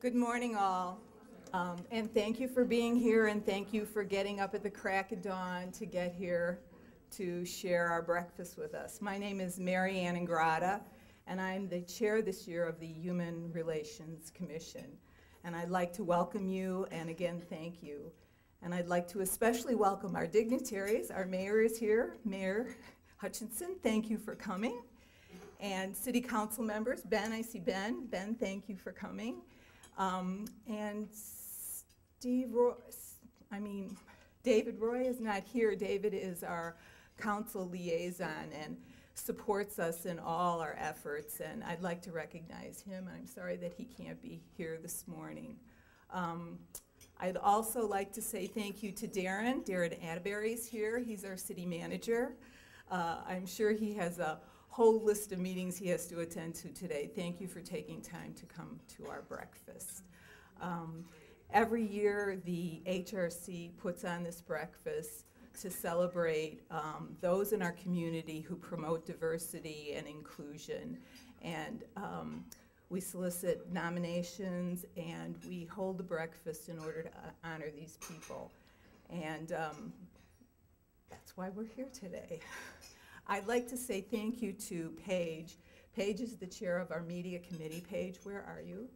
Good morning, all. And thank you for being here, and thank you for getting up at the crack of dawn to get here to share our breakfast with us. My name is Mary Ann Ingrata, and I'm the chair this year of the Human Relations Commission. And I'd like to welcome you, and again, thank you. And I'd like to especially welcome our dignitaries. Our mayor is here, Mayor Hutchinson, thank you for coming. And city council members, Ben, I see Ben. Ben, thank you for coming. And David Roy is not here. David is our council liaison and supports us in all our efforts, and I'd like to recognize him. I'm sorry that he can't be here this morning. I'd also like to say thank you to Darren. Darren Atterbury's here. He's our city manager. I'm sure he has a whole list of meetings he has to attend to today. Thank you for taking time to come to our breakfast. Every year, the HRC puts on this breakfast to celebrate those in our community who promote diversity and inclusion. And we solicit nominations, and we hold the breakfast in order to honor these people. And that's why we're here today. I'd like to say thank you to Paige. Paige is the chair of our media committee. Paige, where are you?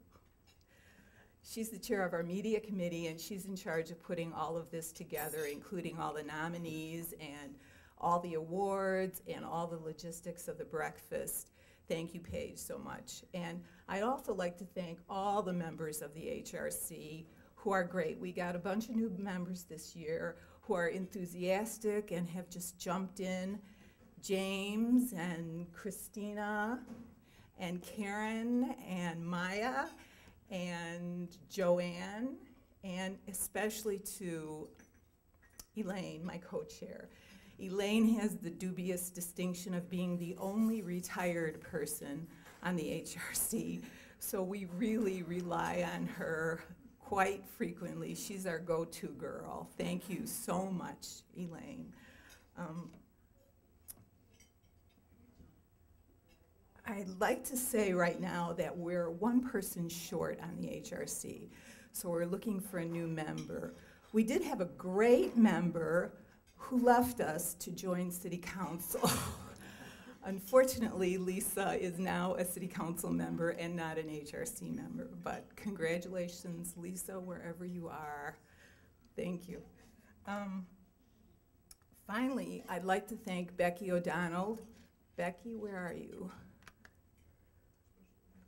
She's the chair of our media committee, and she's in charge of putting all of this together, including all the nominees and all the awards and all the logistics of the breakfast. Thank you, Paige, so much. And I'd also like to thank all the members of the HRC who are great. We got a bunch of new members this year who are enthusiastic and have just jumped in. James and Christina and Karen and Maya and Joanne, and especially to Elaine, my co-chair. Elaine has the dubious distinction of being the only retired person on the HRC, so we really rely on her quite frequently. She's our go-to girl. Thank you so much, Elaine. I'd like to say right now that we're one person short on the HRC, so we're looking for a new member. We did have a great member who left us to join city council. Unfortunately, Lisa is now a city council member and not an HRC member, but congratulations, Lisa, wherever you are. Thank you. Finally, I'd like to thank Becky O'Donnell. Becky, where are you?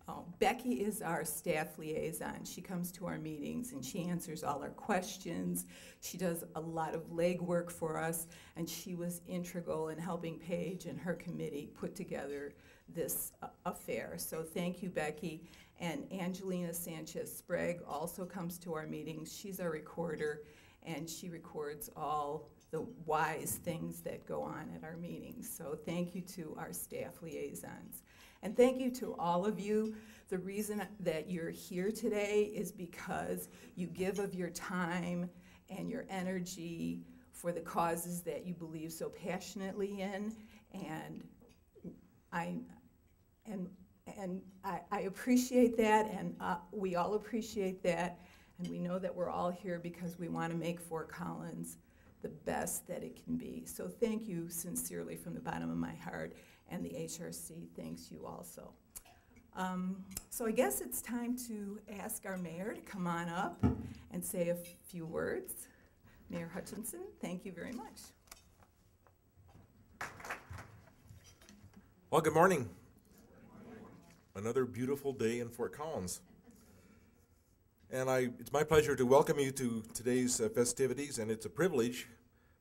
Oh, Becky is our staff liaison. She comes to our meetings and she answers all our questions. She does a lot of legwork for us, and she was integral in helping Paige and her committee put together this affair. So thank you, Becky. And Angelina Sanchez-Sprague also comes to our meetings. She's our recorder, and she records all the wise things that go on at our meetings. So thank you to our staff liaisons. And thank you to all of you. The reason that you're here today is because you give of your time and your energy for the causes that you believe so passionately in. And I appreciate that, and we all appreciate that. And we know that we're all here because we want to make Fort Collins the best that it can be. So thank you sincerely from the bottom of my heart, and the HRC thanks you also. So I guess it's time to ask our mayor to come on up and say a few words. Mayor Hutchinson, thank you very much. Well, good morning. Another beautiful day in Fort Collins. And it's my pleasure to welcome you to today's festivities, and it's a privilege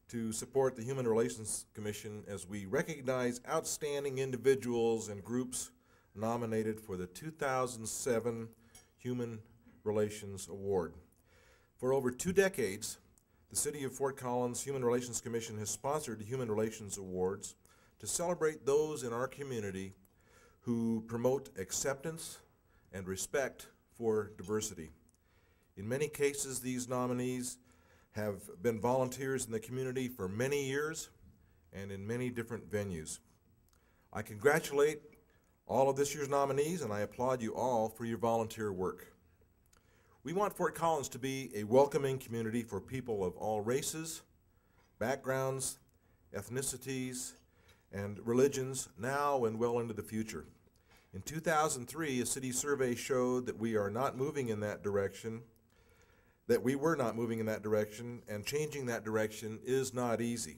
to support the Human Relations Commission as we recognize outstanding individuals and groups nominated for the 2007 Human Relations Award. For over 2 decades, the City of Fort Collins Human Relations Commission has sponsored the Human Relations Awards to celebrate those in our community who promote acceptance and respect for diversity. In many cases, these nominees have been volunteers in the community for many years and in many different venues. I congratulate all of this year's nominees, and I applaud you all for your volunteer work. We want Fort Collins to be a welcoming community for people of all races, backgrounds, ethnicities, and religions now and well into the future. In 2003, a city survey showed that we are not moving in that direction, that we were not moving in that direction, and changing that direction is not easy.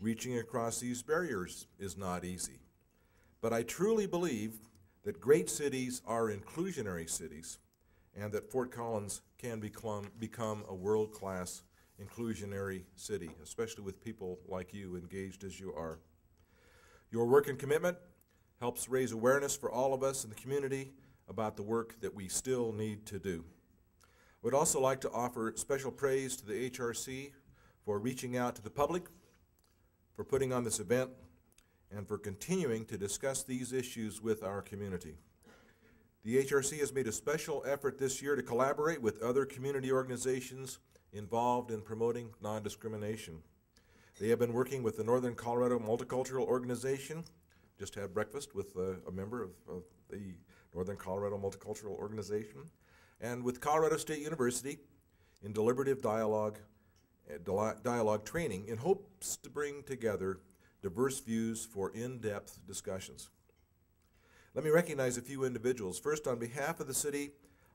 Reaching across these barriers is not easy. But I truly believe that great cities are inclusionary cities, and that Fort Collins can become a world-class inclusionary city, especially with people like you engaged as you are. Your work and commitment helps raise awareness for all of us in the community about the work that we still need to do. I would also like to offer special praise to the HRC for reaching out to the public, for putting on this event, and for continuing to discuss these issues with our community. The HRC has made a special effort this year to collaborate with other community organizations involved in promoting non-discrimination. They have been working with the Northern Colorado Multicultural Organization. Just had breakfast with a member of the Northern Colorado Multicultural Organization, and with Colorado State University in deliberative dialogue training in hopes to bring together diverse views for in-depth discussions. Let me recognize a few individuals. First, on behalf of the city,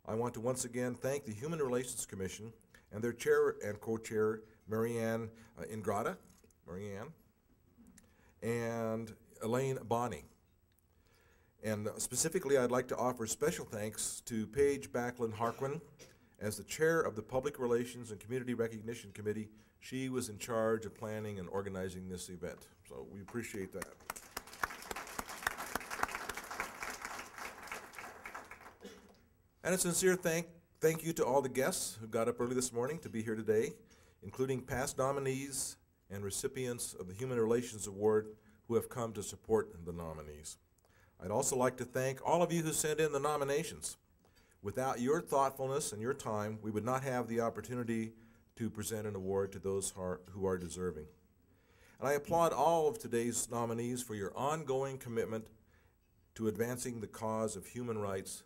I want to once again thank the Human Relations Commission and their chair and co-chair, Marianne Ingrata, and Elaine Bonney. And specifically, I'd like to offer special thanks to Paige Backlund Harquin. As the chair of the Public Relations and Community Recognition Committee, she was in charge of planning and organizing this event. So we appreciate that. And a sincere thank you to all the guests who got up early this morning to be here today, including past nominees and recipients of the Human Relations Award who have come to support the nominees. I'd also like to thank all of you who sent in the nominations. Without your thoughtfulness and your time, we would not have the opportunity to present an award to those who are deserving. And I applaud all of today's nominees for your ongoing commitment to advancing the cause of human rights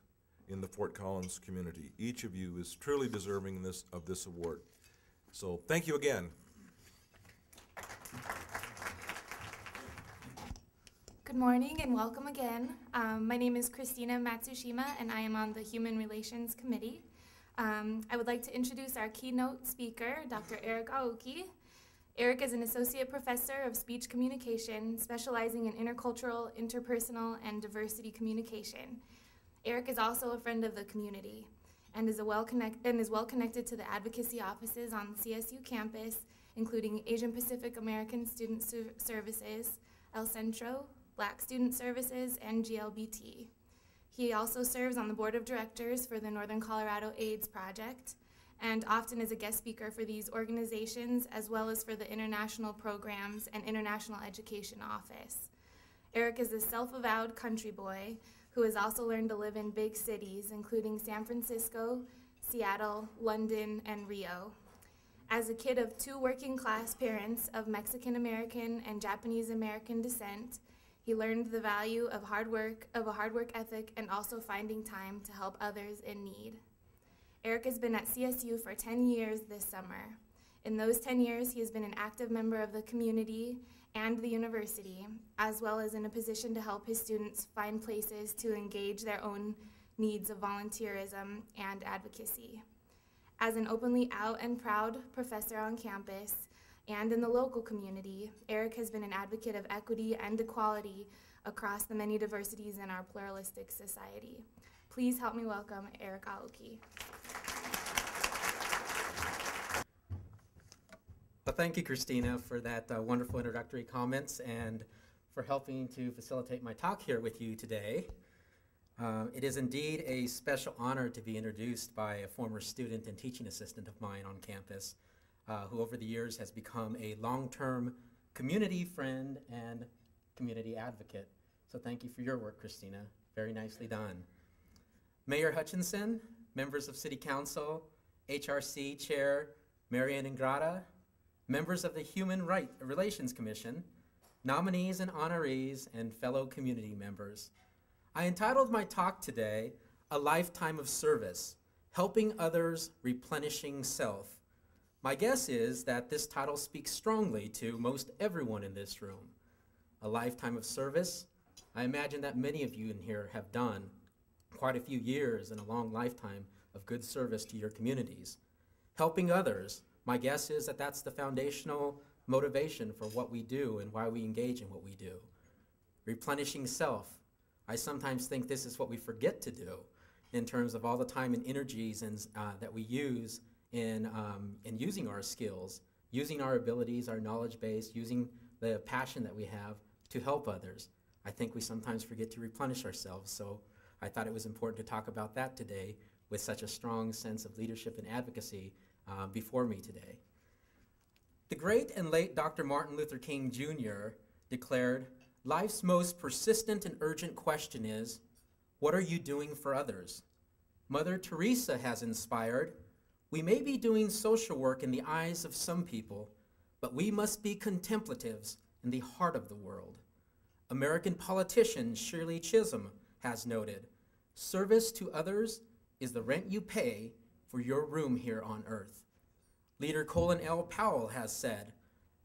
in the Fort Collins community. Each of you is truly deserving of this award. So thank you again. Good morning and welcome again. My name is Christina Matsushima and I am on the Human Relations Committee. I would like to introduce our keynote speaker, Dr. Eric Aoki. Eric is an associate professor of speech communication, specializing in intercultural, interpersonal, and diversity communication. Eric is also a friend of the community and is well connected to the advocacy offices on the CSU campus, including Asian Pacific American Student Services, El Centro, Black Student Services, and GLBT. He also serves on the board of directors for the Northern Colorado AIDS Project and often is a guest speaker for these organizations as well as for the International Programs and International Education Office. Eric is a self-avowed country boy who has also learned to live in big cities, including San Francisco, Seattle, London, and Rio. As a kid of two working-class parents of Mexican-American and Japanese-American descent, he learned the value of a hard work ethic, and also finding time to help others in need. Eric has been at CSU for 10 years this summer. In those 10 years, he has been an active member of the community and the university, as well as in a position to help his students find places to engage their own needs of volunteerism and advocacy. As an openly out and proud professor on campus and in the local community, Eric has been an advocate of equity and equality across the many diversities in our pluralistic society. Please help me welcome Eric Aoki. Well, thank you, Christina, for that wonderful introductory comments and for helping to facilitate my talk here with you today. It is indeed a special honor to be introduced by a former student and teaching assistant of mine on campus, who over the years has become a long-term community friend and community advocate. So thank you for your work, Christina. Very nicely done. Mayor Hutchinson, members of City Council, HRC Chair Marianne Ingrata, members of the Human Relations Commission, nominees and honorees, and fellow community members. I entitled my talk today, A Lifetime of Service, Helping Others, Replenishing Self. My guess is that this title speaks strongly to most everyone in this room. A lifetime of service. I imagine that many of you in here have done quite a few years and a long lifetime of good service to your communities. Helping others. My guess is that that's the foundational motivation for what we do and why we engage in what we do. Replenishing self. I sometimes think this is what we forget to do in terms of all the time and energies that we use in using our skills, using our abilities, our knowledge base, using the passion that we have to help others. I think we sometimes forget to replenish ourselves, so I thought it was important to talk about that today with such a strong sense of leadership and advocacy before me today. The great and late Dr. Martin Luther King Jr. declared, "Life's most persistent and urgent question is, what are you doing for others?" Mother Teresa has inspired, "We may be doing social work in the eyes of some people, but we must be contemplatives in the heart of the world." American politician Shirley Chisholm has noted, "Service to others is the rent you pay for your room here on earth." Leader Colin L. Powell has said,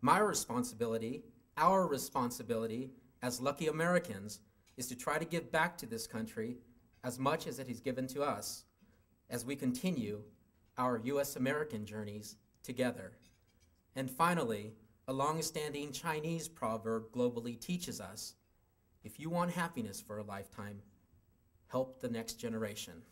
"My responsibility, our responsibility as lucky Americans is to try to give back to this country as much as it has given to us as we continue our U.S.-American journeys together." And finally, a long-standing Chinese proverb globally teaches us, if you want happiness for a lifetime, help the next generation.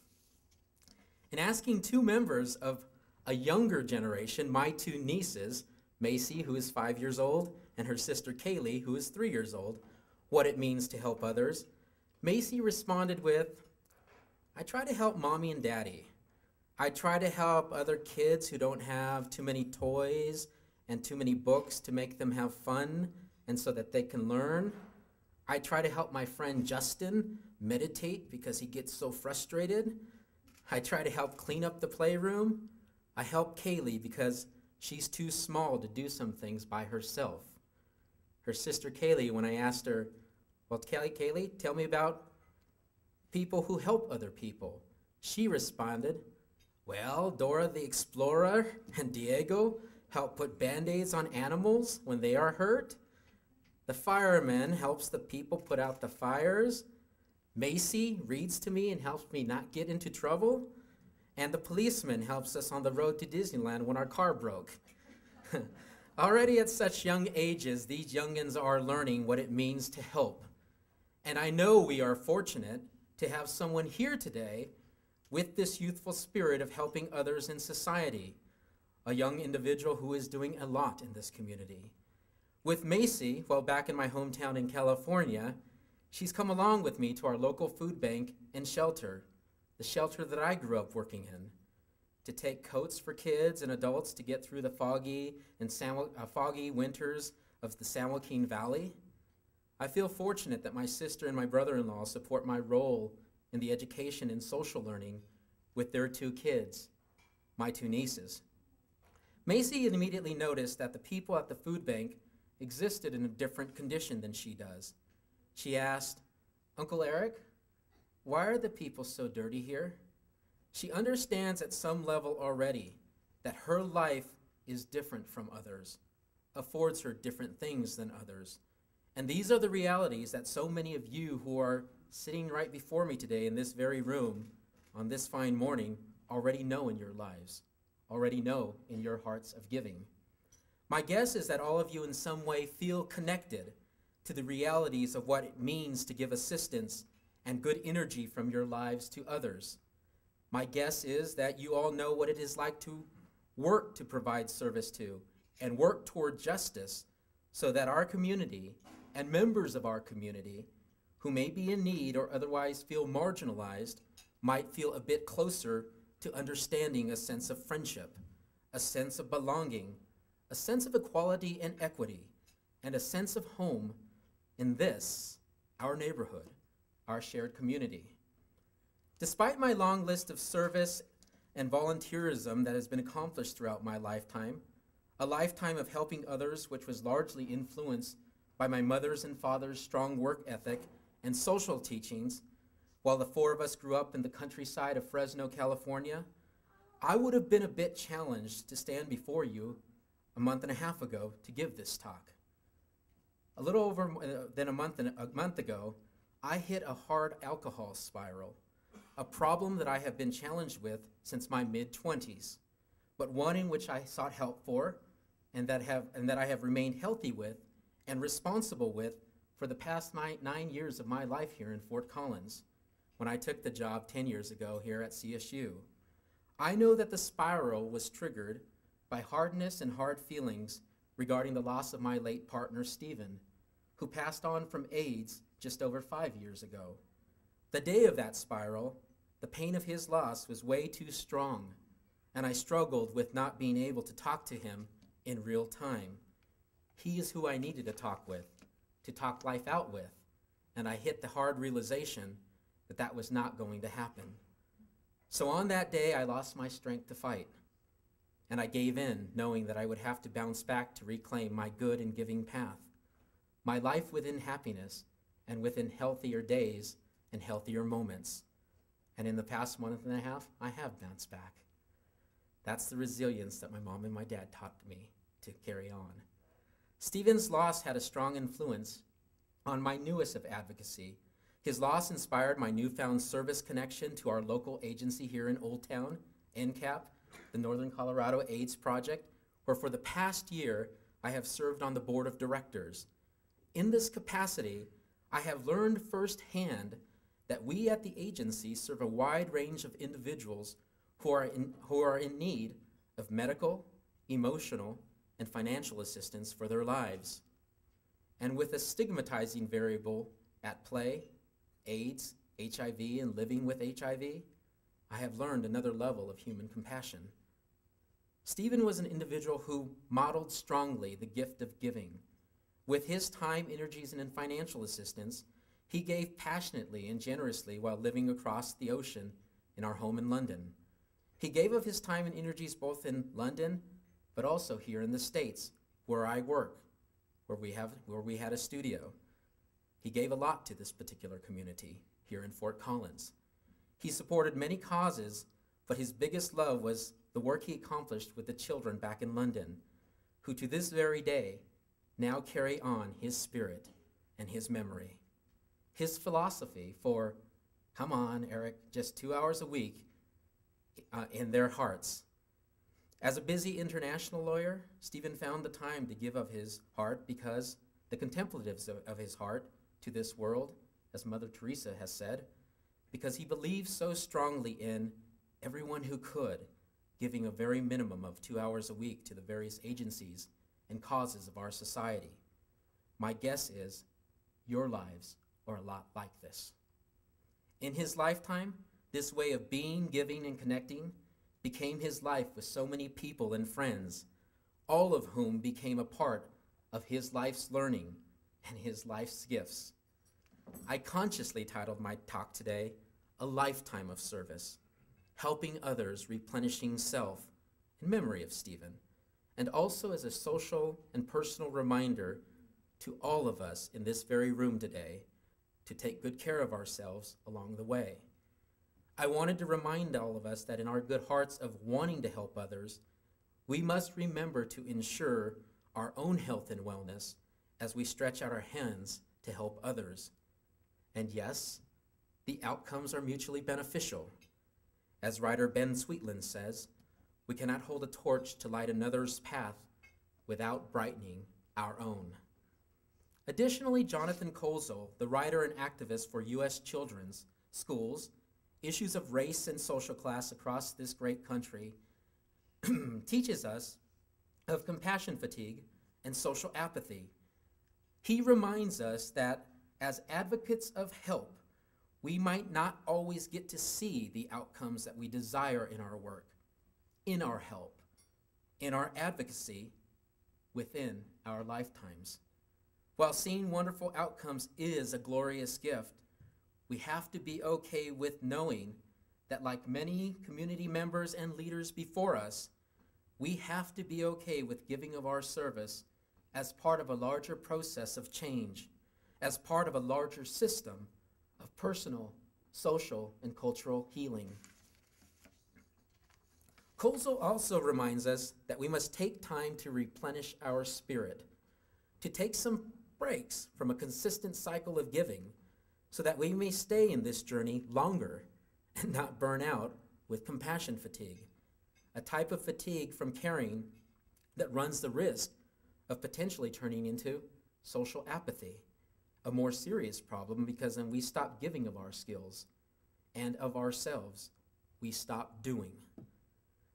In asking two members of a younger generation, my two nieces, Macy, who is 5 years old, and her sister Kaylee, who is 3 years old, what it means to help others, Macy responded with, "I try to help mommy and daddy. I try to help other kids who don't have too many toys and too many books to make them have fun and so that they can learn. I try to help my friend Justin meditate because he gets so frustrated. I try to help clean up the playroom. I help Kaylee because she's too small to do some things by herself." Her sister Kaylee, when I asked her, "Well, Kaylee, tell me about people who help other people," she responded, "Well, Dora the Explorer and Diego help put Band-Aids on animals when they are hurt. The fireman helps the people put out the fires. Macy reads to me and helps me not get into trouble. And the policeman helps us on the road to Disneyland when our car broke." Already at such young ages, these youngins are learning what it means to help. And I know we are fortunate to have someone here today with this youthful spirit of helping others in society, a young individual who is doing a lot in this community. With Macy, well, back in my hometown in California, she's come along with me to our local food bank and shelter, the shelter that I grew up working in, to take coats for kids and adults to get through the foggy winters of the San Joaquin Valley. I feel fortunate that my sister and my brother-in-law support my role in the education and social learning with their two kids, my two nieces. Macy immediately noticed that the people at the food bank existed in a different condition than she does. She asked, "Uncle Eric, why are the people so dirty here?" She understands at some level already that her life is different from others, affords her different things than others. And these are the realities that so many of you who are sitting right before me today in this very room on this fine morning already know in your lives, already know in your hearts of giving. My guess is that all of you in some way feel connected to the realities of what it means to give assistance and good energy from your lives to others. My guess is that you all know what it is like to work to provide service to and work toward justice so that our community and members of our community who may be in need or otherwise feel marginalized might feel a bit closer to understanding a sense of friendship, a sense of belonging, a sense of equality and equity, and a sense of home in this, our neighborhood, our shared community. Despite my long list of service and volunteerism that has been accomplished throughout my lifetime, a lifetime of helping others which was largely influenced by my mother's and father's strong work ethic and social teachings, while the four of us grew up in the countryside of Fresno, California, I would have been a bit challenged to stand before you a month and a half ago to give this talk. A little over than a month ago, I hit a hard alcohol spiral, a problem that I have been challenged with since my mid-20s, but one in which I sought help for and that I have remained healthy with and responsible with for the past 9 years of my life here in Fort Collins, when I took the job 10 years ago here at CSU. I know that the spiral was triggered by hardness and hard feelings regarding the loss of my late partner, Stephen, who passed on from AIDS just over 5 years ago. The day of that spiral, the pain of his loss was way too strong, and I struggled with not being able to talk to him in real time. He is who I needed to talk with, to talk life out with, and I hit the hard realization that that was not going to happen. So on that day, I lost my strength to fight, and I gave in, knowing that I would have to bounce back to reclaim my good and giving path, my life within happiness and within healthier days and healthier moments. And in the past month and a half, I have bounced back. That's the resilience that my mom and my dad taught me to carry on. Stephen's loss had a strong influence on my newest of advocacy. His loss inspired my newfound service connection to our local agency here in Old Town, NCAP, the Northern Colorado AIDS Project, where for the past year, I have served on the board of directors. In this capacity, I have learned firsthand that we at the agency serve a wide range of individuals who are in need of medical, emotional, and financial assistance for their lives. And with a stigmatizing variable at play, AIDS, HIV, and living with HIV, I have learned another level of human compassion. Stephen was an individual who modeled strongly the gift of giving. With his time, energies, and financial assistance, he gave passionately and generously while living across the ocean in our home in London. He gave of his time and energies both in London, but also here in the States, where I work, where we had a studio. He gave a lot to this particular community here in Fort Collins. He supported many causes, but his biggest love was the work he accomplished with the children back in London, who to this very day now carry on his spirit and his memory. His philosophy for, come on, Eric, just 2 hours a week in their hearts. As a busy international lawyer, Stephen found the time to give of his heart because the contemplatives of his heart to this world, as Mother Teresa has said, because he believes so strongly in everyone who could, giving a very minimum of 2 hours a week to the various agencies and causes of our society. My guess is your lives are a lot like this. In his lifetime, this way of being, giving, and connecting became his life with so many people and friends, all of whom became a part of his life's learning and his life's gifts. I consciously titled my talk today, A Lifetime of Service, Helping Others, Replenishing Self, in memory of Stephen, and also as a social and personal reminder to all of us in this very room today to take good care of ourselves along the way. I wanted to remind all of us that in our good hearts of wanting to help others, we must remember to ensure our own health and wellness as we stretch out our hands to help others. And yes, the outcomes are mutually beneficial. As writer Ben Sweetland says, we cannot hold a torch to light another's path without brightening our own. Additionally, Jonathan Kozel, the writer and activist for U.S. children's schools, issues of race and social class across this great country, teaches us of compassion fatigue and social apathy. He reminds us that as advocates of help, we might not always get to see the outcomes that we desire in our work, in our help, in our advocacy, within our lifetimes. While seeing wonderful outcomes is a glorious gift, we have to be okay with knowing that like many community members and leaders before us, we have to be okay with giving of our service as part of a larger process of change, as part of a larger system of personal, social, and cultural healing. Kozel also reminds us that we must take time to replenish our spirit, to take some breaks from a consistent cycle of giving so that we may stay in this journey longer and not burn out with compassion fatigue, a type of fatigue from caring that runs the risk of potentially turning into social apathy, a more serious problem because then we stop giving of our skills and of ourselves, we stop doing.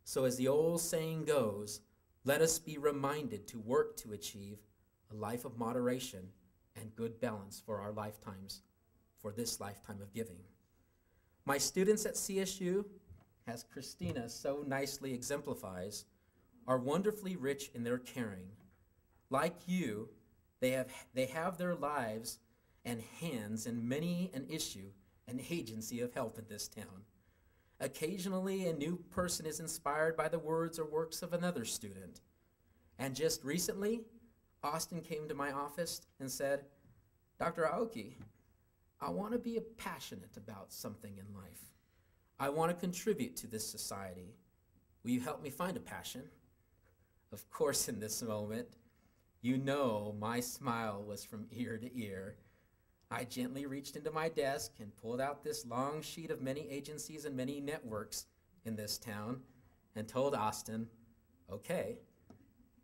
So as the old saying goes, let us be reminded to work to achieve a life of moderation and good balance for our lifetimes, for this lifetime of giving. My students at CSU, as Christina so nicely exemplifies, are wonderfully rich in their caring. Like you, they have their lives and hands in many an issue and agency of help in this town. Occasionally, a new person is inspired by the words or works of another student. And just recently, Austin came to my office and said, Dr. Aoki, I want to be passionate about something in life. I want to contribute to this society. Will you help me find a passion? Of course, in this moment, you know my smile was from ear to ear. I gently reached into my desk and pulled out this long sheet of many agencies and many networks in this town and told Austin, okay,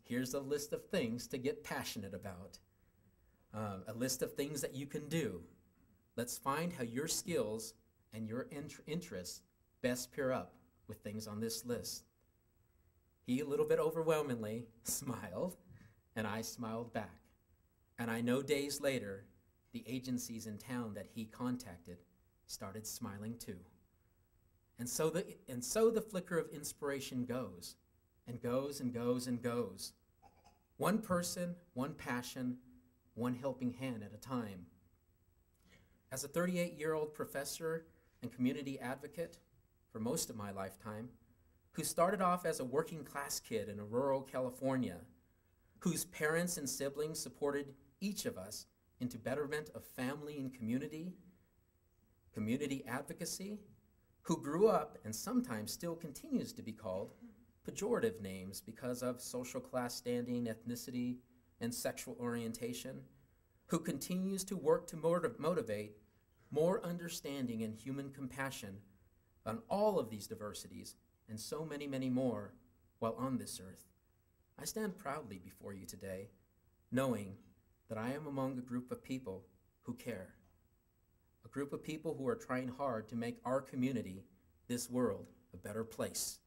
here's a list of things to get passionate about, a list of things that you can do. Let's find how your skills and your interests best pair up with things on this list. He, a little bit overwhelmingly, smiled, and I smiled back. And I know days later, the agencies in town that he contacted started smiling too. And so the flicker of inspiration goes, and goes, and goes, and goes. One person, one passion, one helping hand at a time. As a 38-year-old professor and community advocate for most of my lifetime, who started off as a working class kid in rural California, whose parents and siblings supported each of us into betterment of family and community advocacy, who grew up and sometimes still continues to be called pejorative names because of social class standing, ethnicity, and sexual orientation, who continues to work to motivate more understanding and human compassion on all of these diversities and so many, many more while on this earth. I stand proudly before you today, knowing that I am among a group of people who care, a group of people who are trying hard to make our community, this world, a better place.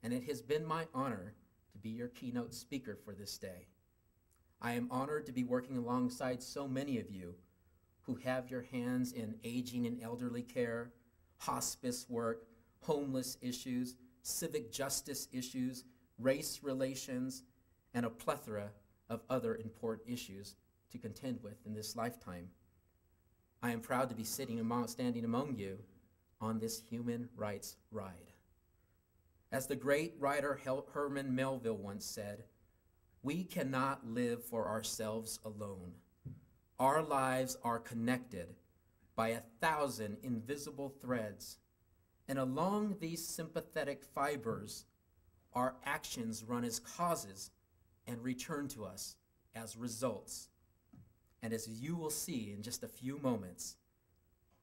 And it has been my honor to be your keynote speaker for this day. I am honored to be working alongside so many of you who have your hands in aging and elderly care, hospice work, homeless issues, civic justice issues, race relations, and a plethora of other important issues to contend with in this lifetime. I am proud to be standing among you on this human rights ride. As the great writer Herman Melville once said, we cannot live for ourselves alone. Our lives are connected by 1,000 invisible threads, and along these sympathetic fibers, our actions run as causes and return to us as results. And as you will see in just a few moments,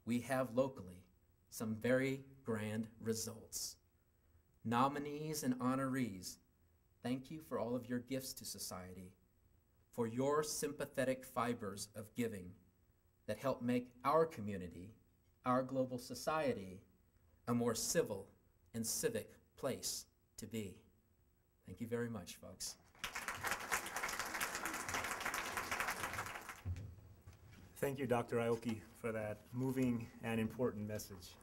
we have locally some very grand results. Nominees and honorees, thank you for all of your gifts to society, for your sympathetic fibers of giving that help make our community, our global society, a more civil and civic place to be. Thank you very much, folks. Thank you, Dr. Aoki, for that moving and important message.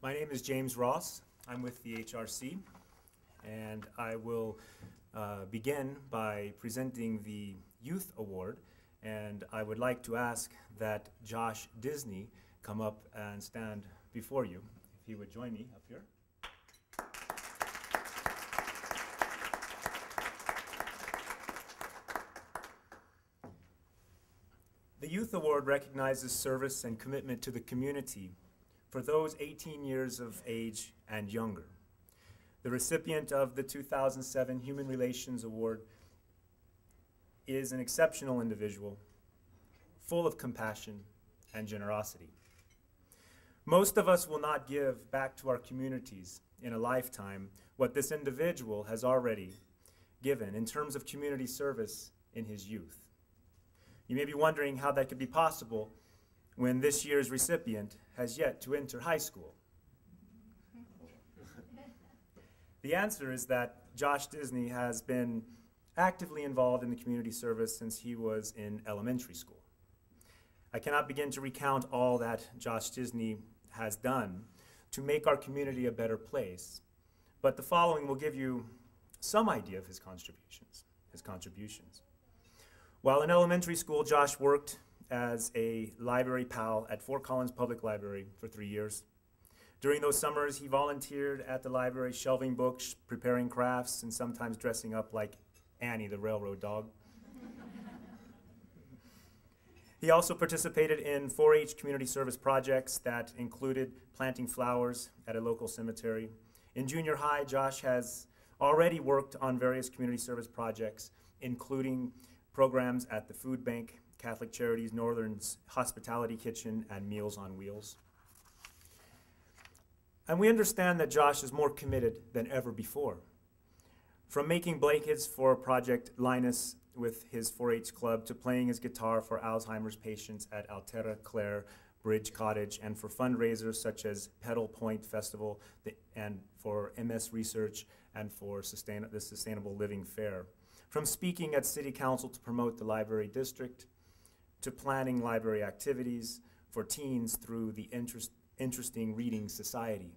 My name is James Ross. I'm with the HRC, and I will begin by presenting the Youth Award, and I would like to ask that Josh Disney come up and stand before you. If he would join me up here. The Youth Award recognizes service and commitment to the community for those 18 years of age and younger. The recipient of the 2007 Human Relations Award is an exceptional individual, full of compassion and generosity. Most of us will not give back to our communities in a lifetime what this individual has already given in terms of community service in his youth. You may be wondering how that could be possible when this year's recipient has yet to enter high school. The answer is that Josh Disney has been actively involved in the community service since he was in elementary school. I cannot begin to recount all that Josh Disney has done to make our community a better place, but the following will give you some idea of his contributions. While in elementary school, Josh worked as a library pal at Fort Collins Public Library for 3 years. During those summers, he volunteered at the library, shelving books, preparing crafts, and sometimes dressing up like Annie, the railroad dog. He also participated in 4-H community service projects that included planting flowers at a local cemetery. In junior high, Josh has already worked on various community service projects, including programs at the Food Bank, Catholic Charities, Northern's Hospitality Kitchen, and Meals on Wheels. And we understand that Josh is more committed than ever before. From making blankets for Project Linus with his 4-H club to playing his guitar for Alzheimer's patients at Altera Clare Bridge Cottage and for fundraisers such as Pedal Point Festival and for MS Research and for the Sustainable Living Fair. From speaking at City Council to promote the library district to planning library activities for teens through the Interesting Reading Society.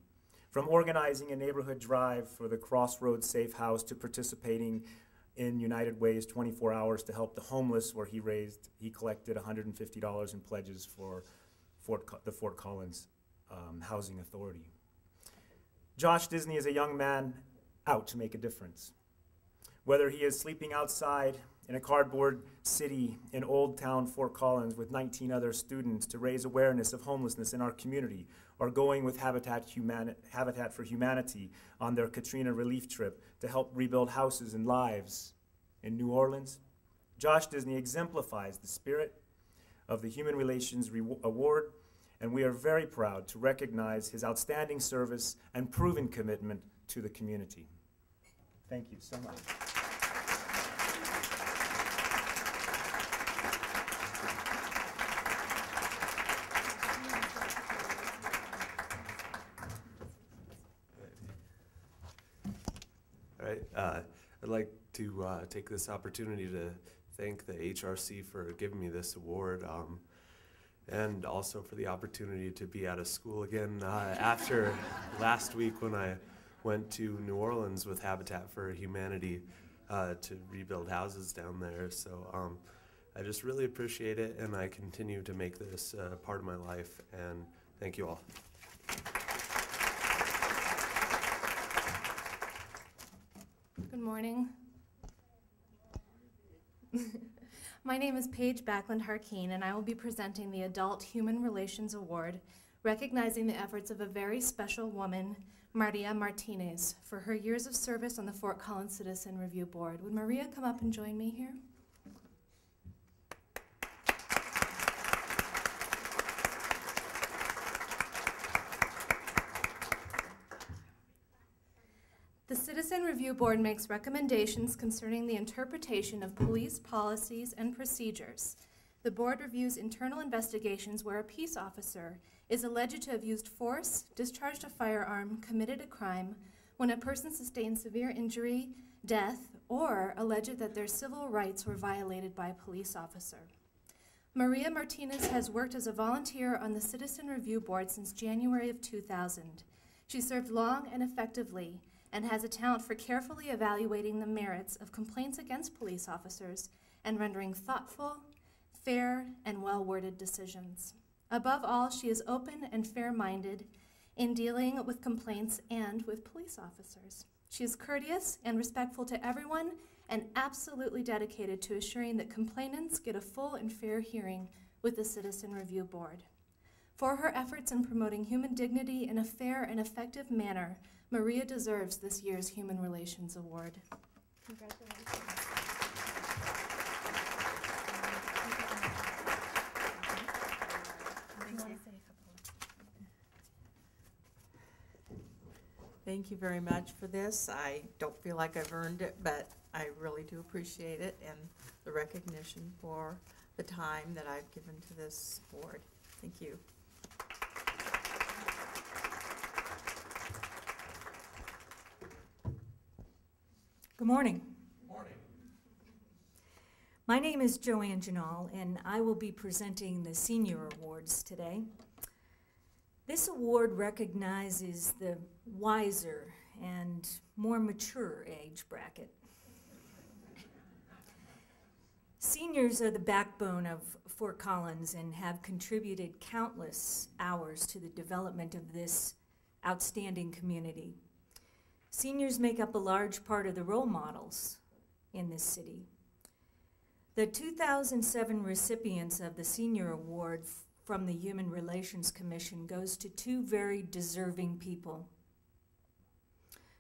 From organizing a neighborhood drive for the Crossroads Safe House to participating in United Way's 24 Hours to help the homeless, where he collected $150 in pledges for the Fort Collins Housing Authority. Josh Disney is a young man out to make a difference. Whether he is sleeping outside in a cardboard city in Old Town Fort Collins with 19 other students to raise awareness of homelessness in our community, or going with Habitat for Humanity on their Katrina relief trip to help rebuild houses and lives in New Orleans, Josh Disney exemplifies the spirit of the Human Relations Award, and we are very proud to recognize his outstanding service and proven commitment to the community. Thank you so much. I'd like to take this opportunity to thank the HRC for giving me this award, and also for the opportunity to be out of school again after last week when I went to New Orleans with Habitat for Humanity to rebuild houses down there. So I just really appreciate it, and I continue to make this part of my life, and thank you all. Good morning. My name is Paige Backlund Harkeen, and I will be presenting the Adult Human Relations Award, recognizing the efforts of a very special woman, Maria Martinez, for her years of service on the Fort Collins Citizen Review Board. Would Maria come up and join me here? The Citizen Review Board makes recommendations concerning the interpretation of police policies and procedures. The board reviews internal investigations where a peace officer is alleged to have used force, discharged a firearm, committed a crime, when a person sustained severe injury, death, or alleged that their civil rights were violated by a police officer. Maria Martinez has worked as a volunteer on the Citizen Review Board since January of 2000. She served long and effectively and has a talent for carefully evaluating the merits of complaints against police officers and rendering thoughtful, fair, and well-worded decisions. Above all, she is open and fair-minded in dealing with complaints and with police officers. She is courteous and respectful to everyone and absolutely dedicated to assuring that complainants get a full and fair hearing with the Citizen Review Board. For her efforts in promoting human dignity in a fair and effective manner, Maria deserves this year's Human Relations Award. Congratulations. Thank you very much for this. I don't feel like I've earned it, but I really do appreciate it and the recognition for the time that I've given to this board. Thank you. Good morning. Morning. My name is Joanne Janal, and I will be presenting the Senior Awards today. This award recognizes the wiser and more mature age bracket. Seniors are the backbone of Fort Collins and have contributed countless hours to the development of this outstanding community. Seniors make up a large part of the role models in this city. The 2007 recipients of the Senior Award from the Human Relations Commission goes to two very deserving people.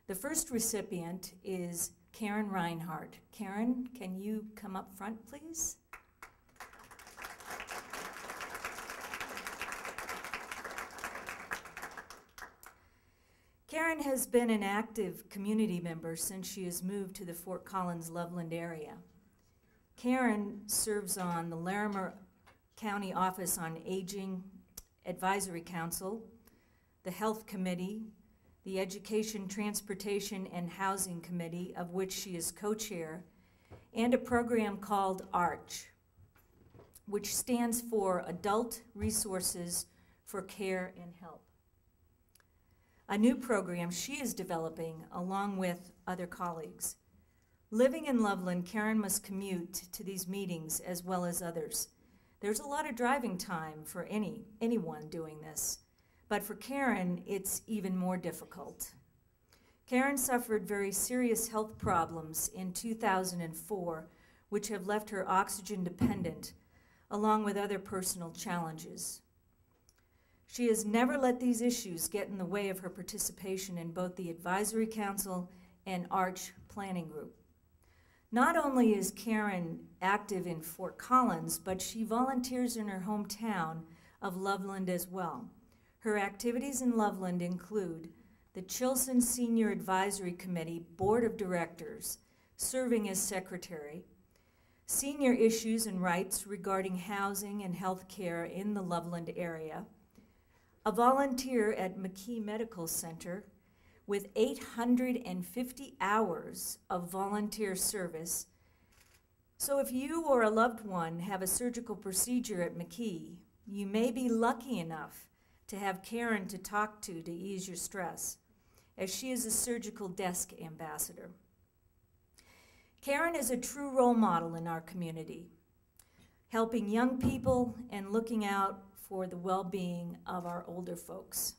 The first recipient is Karen Reinhardt. Karen, can you come up front, please? Karen has been an active community member since she has moved to the Fort Collins-Loveland area. Karen serves on the Larimer County Office on Aging Advisory Council, the Health Committee, the Education, Transportation, and Housing Committee, of which she is co-chair, and a program called ARCH, which stands for Adult Resources for Care and Help. A new program she is developing along with other colleagues. Living in Loveland, Karen must commute to these meetings as well as others. There's a lot of driving time for anyone doing this, but for Karen, it's even more difficult. Karen suffered very serious health problems in 2004, which have left her oxygen dependent, along with other personal challenges. She has never let these issues get in the way of her participation in both the Advisory Council and ARCH Planning Group. Not only is Karen active in Fort Collins, but she volunteers in her hometown of Loveland as well. Her activities in Loveland include the Chilson Senior Advisory Committee Board of Directors, serving as secretary, senior issues and rights regarding housing and health care in the Loveland area, a volunteer at McKee Medical Center with 850 hours of volunteer service. So if you or a loved one have a surgical procedure at McKee, you may be lucky enough to have Karen to talk to ease your stress, as she is a surgical desk ambassador. Karen is a true role model in our community, helping young people and looking out for the well-being of our older folks.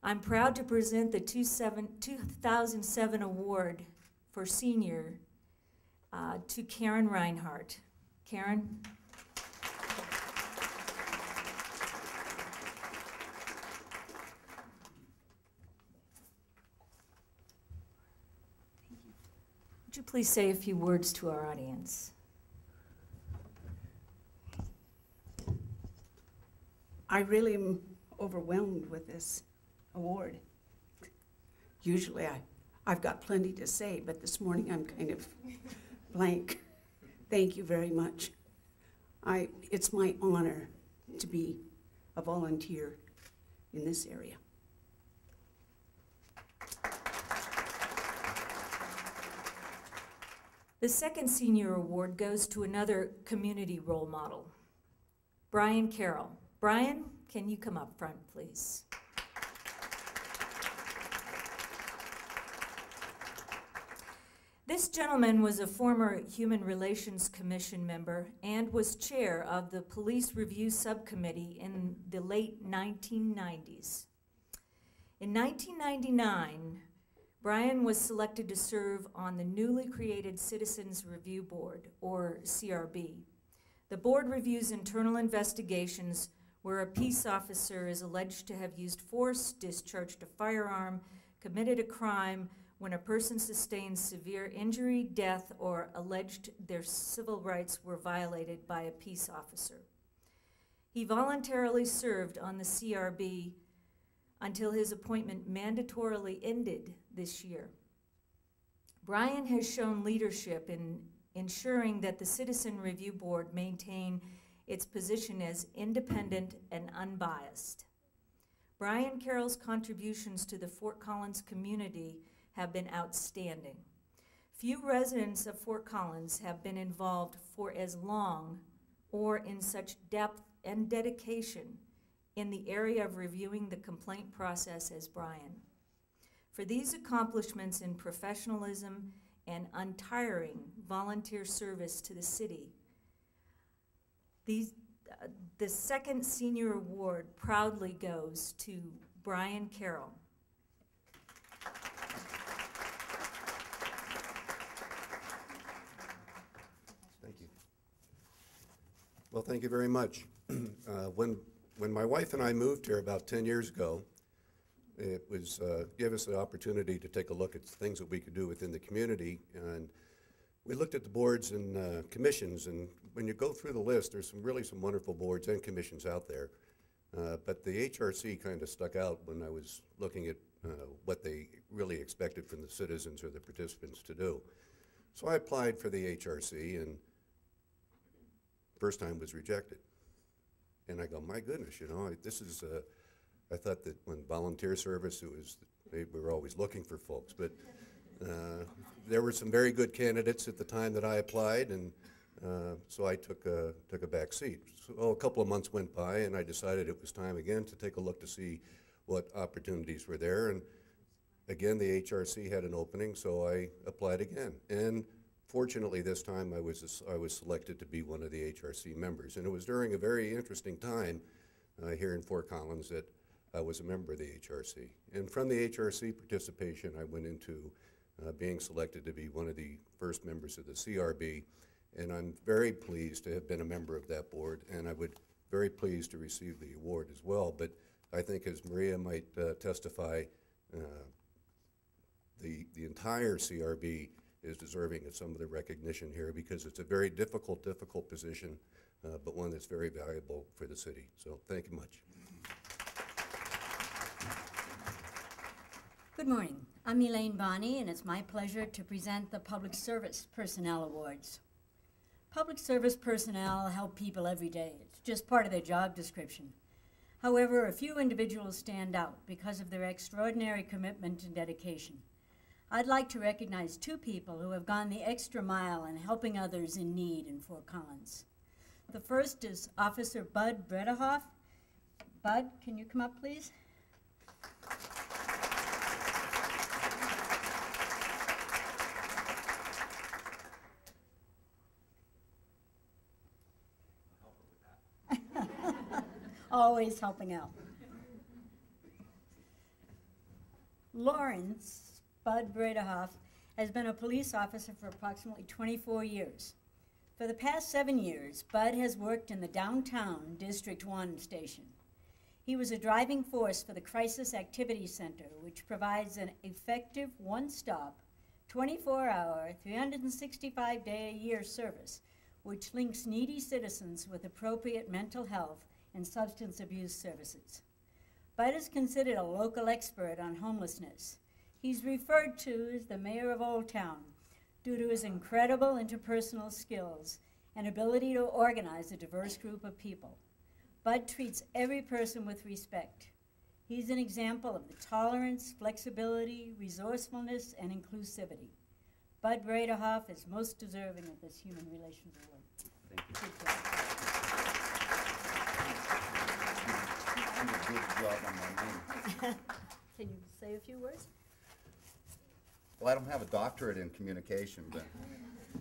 I'm proud to present the 2007 award for senior to Karen Reinhardt. Karen. Would you please say a few words to our audience? I really am overwhelmed with this award. Usually I've got plenty to say, but this morning I'm kind of blank. Thank you very much. It's my honor to be a volunteer in this area. The second senior award goes to another community role model, Brian Carroll. Brian, can you come up front, please? This gentleman was a former Human Relations Commission member and was chair of the Police Review Subcommittee in the late 1990s. In 1999, Brian was selected to serve on the newly created Citizens Review Board, or CRB. The board reviews internal investigations where a peace officer is alleged to have used force, discharged a firearm, committed a crime, when a person sustains severe injury, death, or alleged their civil rights were violated by a peace officer. He voluntarily served on the CRB until his appointment mandatorily ended this year. Brian has shown leadership in ensuring that the Citizen Review Board maintain its position as independent and unbiased. Brian Carroll's contributions to the Fort Collins community have been outstanding. Few residents of Fort Collins have been involved for as long or in such depth and dedication in the area of reviewing the complaint process as Brian. For these accomplishments in professionalism and untiring volunteer service to the city, the second senior award proudly goes to Brian Carroll. Thank you. Well, thank you very much. When my wife and I moved here about 10 years ago, it was gave us the opportunity to take a look at things that we could do within the community, and we looked at the boards and commissions, and when you go through the list, there's some wonderful boards and commissions out there, but the HRC kind of stuck out when I was looking at what they really expected from the citizens or the participants to do. So I applied for the HRC, and first time was rejected. And I go, my goodness, you know, this is, I thought that when volunteer service, we were always looking for folks, but there were some very good candidates at the time that I applied, and so I took a back seat. So a couple of months went by, and I decided it was time again to take a look to see what opportunities were there, and again, the HRC had an opening, so I applied again. And fortunately, this time I was selected to be one of the HRC members, and it was during a very interesting time here in Fort Collins that I was a member of the HRC. And from the HRC participation, I went into being selected to be one of the first members of the CRB, and I'm very pleased to have been a member of that board, and I would very pleased to receive the award as well. But I think, as Maria might testify, the entire CRB is deserving of some of the recognition here, because it's a very difficult position, but one that's very valuable for the city. So thank you much. Good morning. I'm Elaine Bonney, and it's my pleasure to present the Public Service Personnel Awards. Public service personnel help people every day. It's just part of their job description. However, a few individuals stand out because of their extraordinary commitment and dedication. I'd like to recognize two people who have gone the extra mile in helping others in need in Fort Collins. The first is Officer Bud Bredehoff. Bud, can you come up, please? Always helping out. Lawrence Bud Bredehoff has been a police officer for approximately 24 years. For the past 7 years, Bud has worked in the downtown District 1 station. He was a driving force for the Crisis Activity Center, which provides an effective one-stop, 24-hour, 365-day-a-year service, which links needy citizens with appropriate mental health and substance abuse services. Bud is considered a local expert on homelessness. He's referred to as the mayor of Old Town due to his incredible interpersonal skills and ability to organize a diverse group of people. Bud treats every person with respect. He's an example of the tolerance, flexibility, resourcefulness, and inclusivity. Bud Bredehoff is most deserving of this Human Relations Award. Thank you. Good job on my name. Can you say a few words? Well, I don't have a doctorate in communication, but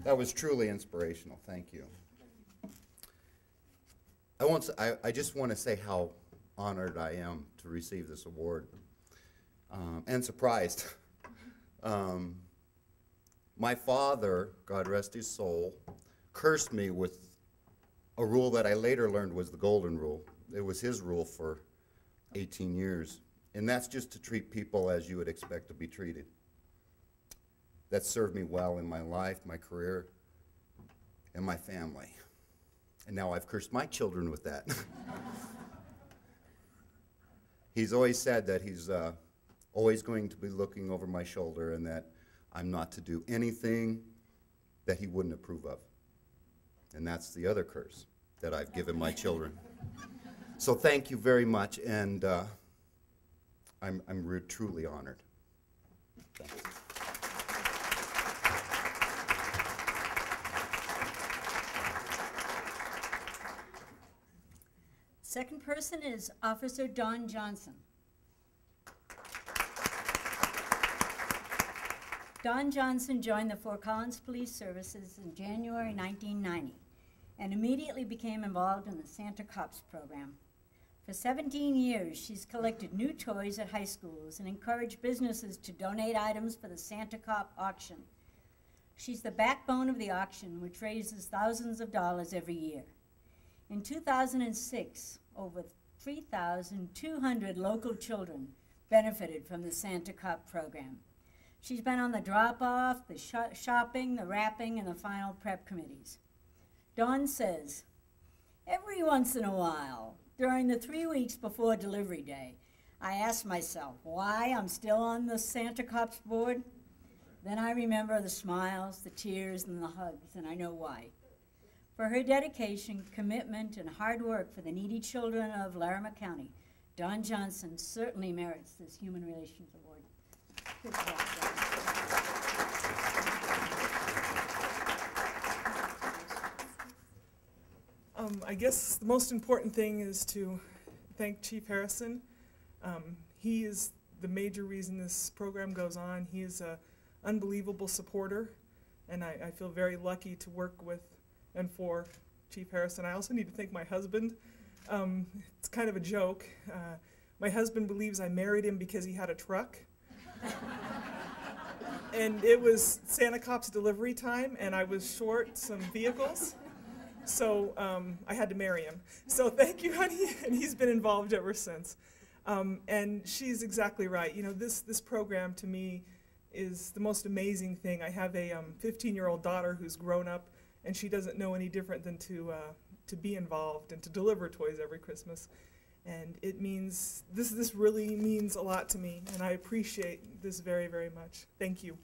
that was truly inspirational. Thank you. I just want to say how honored I am to receive this award, and surprised. My father, God rest his soul, cursed me with a rule that I later learned was the golden rule. It was his rule for 18 years. And that's just to treat people as you would expect to be treated. That served me well in my life, my career, and my family. And now I've cursed my children with that. He's always said that he's always going to be looking over my shoulder and that I'm not to do anything that he wouldn't approve of. And that's the other curse that I've given my children. So thank you very much, and I'm truly honored. Thanks. Second person is Officer Don Johnson. Don Johnson joined the Fort Collins Police Services in January 1990 and immediately became involved in the Santa Cops program. For 17 years, she's collected new toys at high schools and encouraged businesses to donate items for the Santa Cop auction. She's the backbone of the auction, which raises thousands of dollars every year. In 2006, over 3,200 local children benefited from the Santa Cop program. She's been on the drop-off, the shopping, the wrapping, and the final prep committees. Dawn says, every once in a while, during the 3 weeks before delivery day, I ask myself why I'm still on the Santa Cops board. Then I remember the smiles, the tears, and the hugs, and I know why. For her dedication, commitment, and hard work for the needy children of Larimer County, Dawn Johnson certainly merits this Human Relations Award. Good job, Dawn. I guess the most important thing is to thank Chief Harrison. He is the major reason this program goes on. He is an unbelievable supporter, and I feel very lucky to work with and for Chief Harrison. I also need to thank my husband. It's kind of a joke. My husband believes I married him because he had a truck. And it was Santa Cop's delivery time, and I was short some vehicles. So I had to marry him. So thank you, honey. And he's been involved ever since. And she's exactly right. You know, this program to me is the most amazing thing. I have a 15-year-old daughter who's grown up, and she doesn't know any different than to be involved and to deliver toys every Christmas. And it means, this really means a lot to me, and I appreciate this very, very much. Thank you.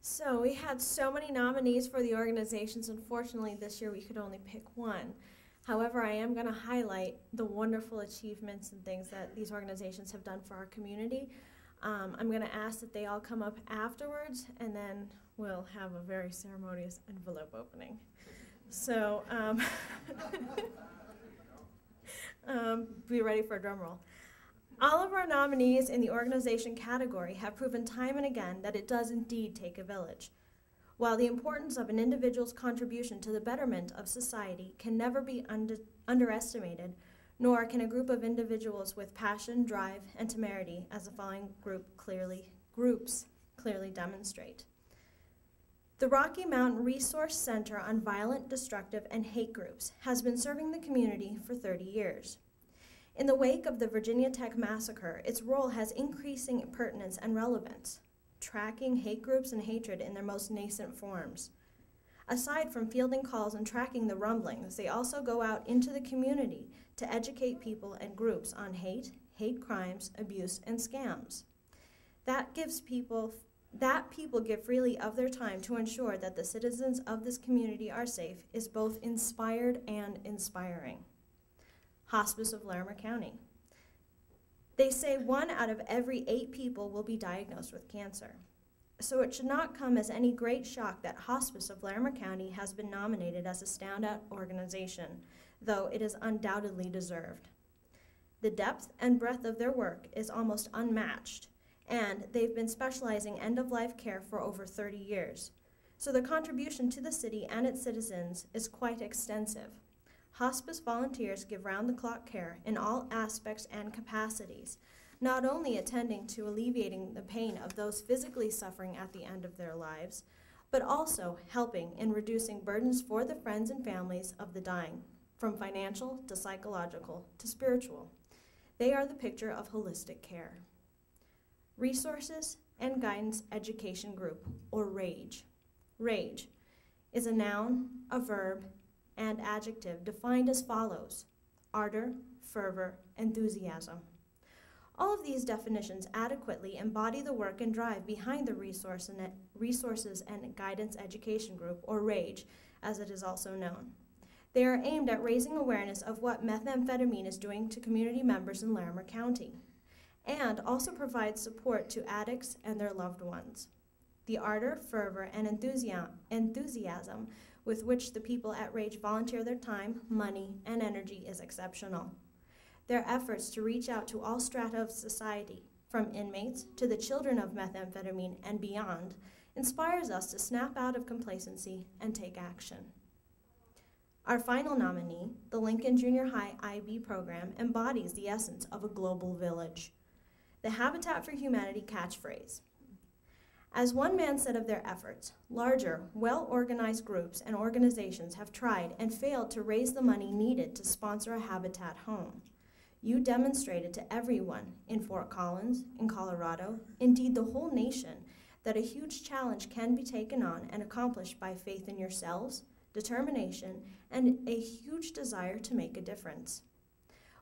So we had so many nominees for the organizations. Unfortunately, this year we could only pick one. However, I am going to highlight the wonderful achievements and things that these organizations have done for our community. I'm going to ask that they all come up afterwards, and then we'll have a very ceremonious envelope opening. So be ready for a drum roll. All of our nominees in the organization category have proven time and again that it does indeed take a village. While the importance of an individual's contribution to the betterment of society can never be underestimated, nor can a group of individuals with passion, drive, and temerity, as the following groups clearly demonstrate. The Rocky Mountain Resource Center on Violent, Destructive, and Hate Groups has been serving the community for 30 years. In the wake of the Virginia Tech massacre, its role has increasing pertinence and relevance, tracking hate groups and hatred in their most nascent forms. Aside from fielding calls and tracking the rumblings, they also go out into the community to educate people and groups on hate, hate crimes, abuse, and scams. That people give freely of their time to ensure that the citizens of this community are safe is both inspired and inspiring. Hospice of Larimer County. They say 1 out of every 8 people will be diagnosed with cancer. So it should not come as any great shock that Hospice of Larimer County has been nominated as a standout organization, though it is undoubtedly deserved. The depth and breadth of their work is almost unmatched, and they've been specializing end-of-life care for over 30 years. So their contribution to the city and its citizens is quite extensive. Hospice volunteers give round-the-clock care in all aspects and capacities, not only attending to alleviating the pain of those physically suffering at the end of their lives, but also helping in reducing burdens for the friends and families of the dying, from financial to psychological to spiritual. They are the picture of holistic care. Resources and Guidance Education Group, or RAGE. RAGE is a noun, a verb, and adjective defined as follows: ardor, fervor, enthusiasm. All of these definitions adequately embody the work and drive behind the Resources and Guidance Education Group, or RAGE, as it is also known. They are aimed at raising awareness of what methamphetamine is doing to community members in Larimer County, and also provide support to addicts and their loved ones. The ardor, fervor, and enthusiasm with which the people at RAGE volunteer their time, money, and energy is exceptional. Their efforts to reach out to all strata of society, from inmates to the children of methamphetamine and beyond, inspires us to snap out of complacency and take action. Our final nominee, the Lincoln Junior High IB program, embodies the essence of a global village. The Habitat for Humanity catchphrase. As one man said of their efforts, larger, well-organized groups and organizations have tried and failed to raise the money needed to sponsor a Habitat home. You demonstrated to everyone in Fort Collins, in Colorado, indeed the whole nation, that a huge challenge can be taken on and accomplished by faith in yourselves, determination, and a huge desire to make a difference.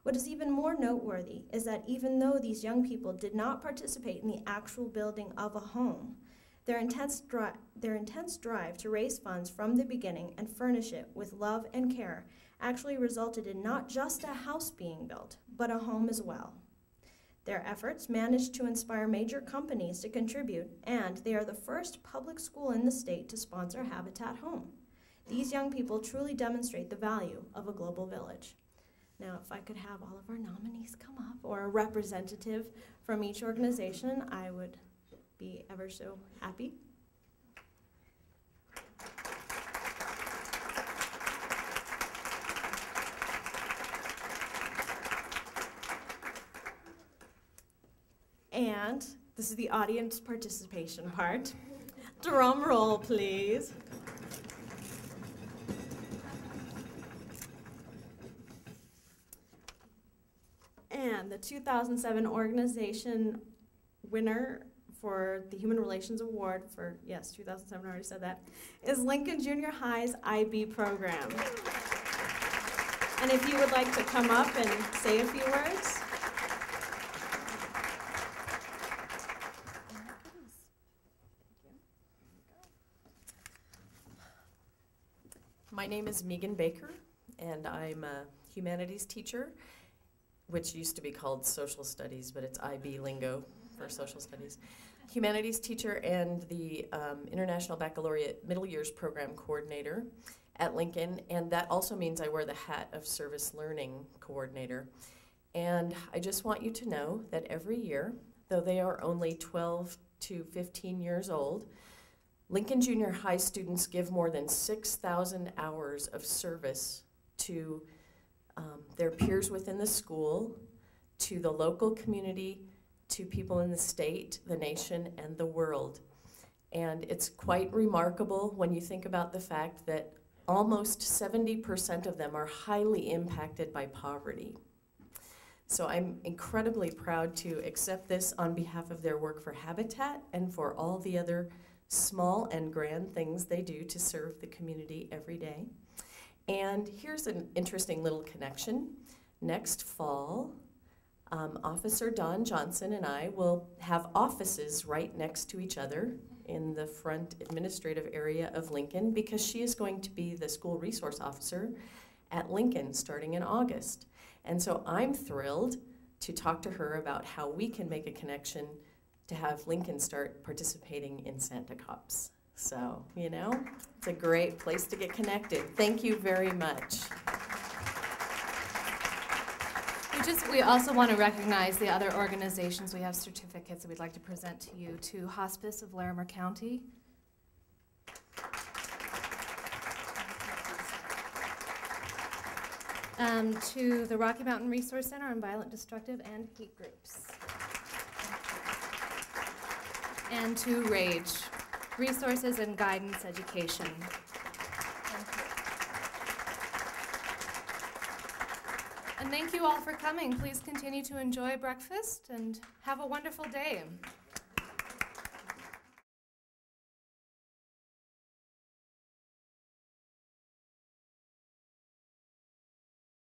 What is even more noteworthy is that even though these young people did not participate in the actual building of a home, their intense drive to raise funds from the beginning and furnish it with love and care actually resulted in not just a house being built, but a home as well. Their efforts managed to inspire major companies to contribute, and they are the first public school in the state to sponsor a Habitat home. These young people truly demonstrate the value of a global village. Now, if I could have all of our nominees come up, or a representative from each organization, I would be ever so happy. And this is the audience participation part. Drum roll, please. And the 2007 organization winner for the Human Relations Award for, yes, 2007, I already said that, is Lincoln Junior High's IB program. And if you would like to come up and say a few words. My name is Megan Baker, and I'm a humanities teacher, which used to be called social studies, but it's IB lingo for social studies. Humanities teacher and the International Baccalaureate Middle Years Program Coordinator at Lincoln, and that also means I wear the hat of Service Learning Coordinator. And I just want you to know that every year, though they are only 12 to 15 years old, Lincoln Junior High students give more than 6,000 hours of service to their peers within the school, to the local community, to people in the state, the nation, and the world. And it's quite remarkable when you think about the fact that almost 70% of them are highly impacted by poverty. So I'm incredibly proud to accept this on behalf of their work for Habitat and for all the other small and grand things they do to serve the community every day. And here's an interesting little connection. Next fall, Officer Dawn Johnson and I will have offices right next to each other in the front administrative area of Lincoln, because she is going to be the school resource officer at Lincoln starting in August. And so I'm thrilled to talk to her about how we can make a connection to have Lincoln start participating in Santa Cops. So, you know, it's a great place to get connected. Thank you very much. We also want to recognize the other organizations. We have certificates that we'd like to present to you. To Hospice of Larimer County. To the Rocky Mountain Resource Center on Violent, Destructive, and Hate Groups. And to RAGE. Resources and Guidance Education. And thank you all for coming. Please continue to enjoy breakfast and have a wonderful day.